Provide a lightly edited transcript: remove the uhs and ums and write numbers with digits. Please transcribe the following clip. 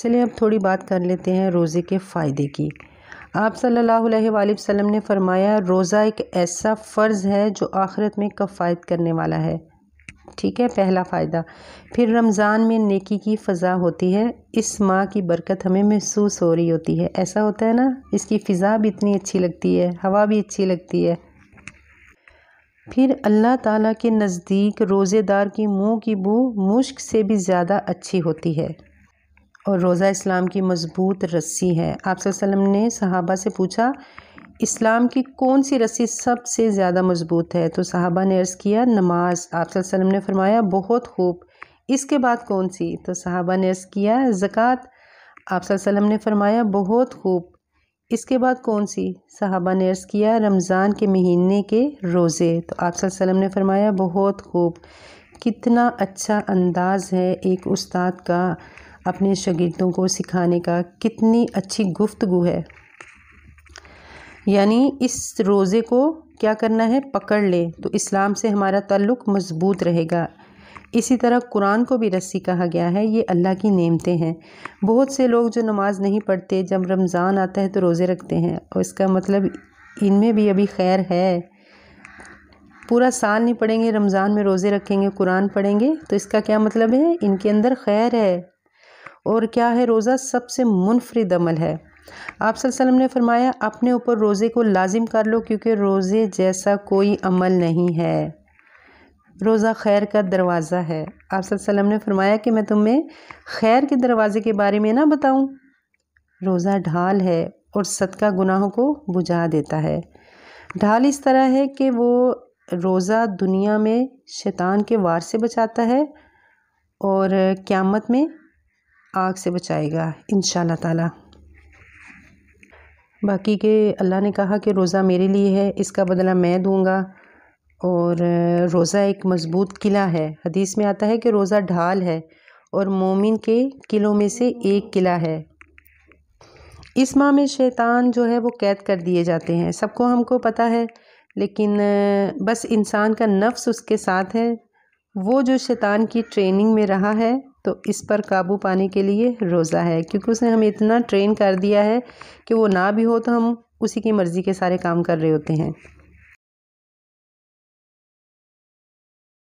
چلیے اب تھوڑی بات کر لیتے ہیں روزے کے فائدے کی۔ آپ صلی اللہ علیہ وآلہ وسلم نے فرمایا روزہ ایک ایسا فرض ہے جو آخرت میں کفایت کرنے والا ہے۔ ٹھیک ہے، پہلا فائدہ۔ پھر رمضان میں نیکی کی فضا ہوتی ہے، اس ماہ کی برکت ہمیں محسوس ہو رہی ہوتی ہے۔ ایسا ہوتا ہے نا، اس کی فضا بھی اتنی اچھی لگتی ہے، ہوا بھی اچھی لگتی ہے۔ پھر اللہ تعالیٰ کے نزدیک روزے دار کی منہ کی بو مشک سے بھی زیادہ اچھی ہوتی ہے۔ اور روزہ اسلام کی مضبوط رسی ہے۔ آپ صلی اللہ علیہ وسلم نے صحابہ سے پوچھا اسلام کی کون سی رسی سب سے زیادہ مضبوط ہے؟ تو صحابہ نے عرض کیا نماز۔ آپ صلی اللہ علیہ وسلم نے فرمایا بہت خوب، اس کے بعد کون سی؟ تو صحابہ نے عرض کیا زکوٰۃ۔ آپ صلی اللہ علیہ وسلم نے فرمایا بہت خوب، اس کے بعد کون سی؟ صحابہ نے عرض کیا رمضان کے مہینے کے روزے۔ تو آپ صلی اللہ علیہ وسلم نے فرمایا بہت خوب۔ کتنا اچھا انداز ہے ایک استاد کا اپنے شاگردوں کو سکھانے کا، کتنی اچھی گفتگو ہے۔ یعنی اس روزے کو کیا کرنا ہے؟ پکڑ لے تو اسلام سے ہمارا تعلق مضبوط رہے گا۔ اسی طرح قرآن کو بھی رسی کہا گیا ہے، یہ اللہ کی نعمتیں ہیں۔ بہت سے لوگ جو نماز نہیں پڑھتے جب رمضان آتا ہے تو روزے رکھتے ہیں، اور اس کا مطلب ان میں بھی ابھی خیر ہے۔ پورا سال نہیں پڑھیں گے، رمضان میں روزے رکھیں گے، قرآن پڑھیں گے، تو اس کا کیا مطلب ہے؟ ان کے اندر خیر ہے۔ اور کیا ہے؟ روزہ سب سے منفرد عمل ہے۔ آپ صلی اللہ علیہ وسلم نے فرمایا اپنے اوپر روزے کو لازم کر لو، کیونکہ روزے جیسا کوئی عمل نہیں ہے۔ روزہ خیر کا دروازہ ہے۔ آپ صلی اللہ علیہ وسلم نے فرمایا کہ میں تمہیں خیر کے دروازے کے بارے میں نہ بتاؤں؟ روزہ ڈھال ہے اور صدقہ گناہوں کو بجھا دیتا ہے۔ ڈھال اس طرح ہے کہ وہ روزہ دنیا میں شیطان کے وار سے بچاتا ہے اور قیامت میں آگ سے بچائے گا انشاءاللہ تعالی۔ باقی کہ اللہ نے کہا کہ روزہ میرے لیے ہے، اس کا بدلہ میں دوں گا، اور روزہ ایک مضبوط قلعہ ہے۔ حدیث میں آتا ہے کہ روزہ ڈھال ہے اور مومن کے قلعوں میں سے ایک قلعہ ہے۔ اس ماہ میں شیطان جو ہے وہ قید کر دیے جاتے ہیں، سب کو ہم کو پتہ ہے، لیکن بس انسان کا نفس اس کے ساتھ ہے۔ وہ جو شیطان کی ٹریننگ میں رہا ہے تو اس پر قابو پانے کے لیے روزہ ہے، کیونکہ اس نے ہمیں اتنا ٹرین کر دیا ہے کہ وہ نہ بھی ہو تو ہم اسی کی مرضی کے سارے کام کر رہے ہوتے ہیں۔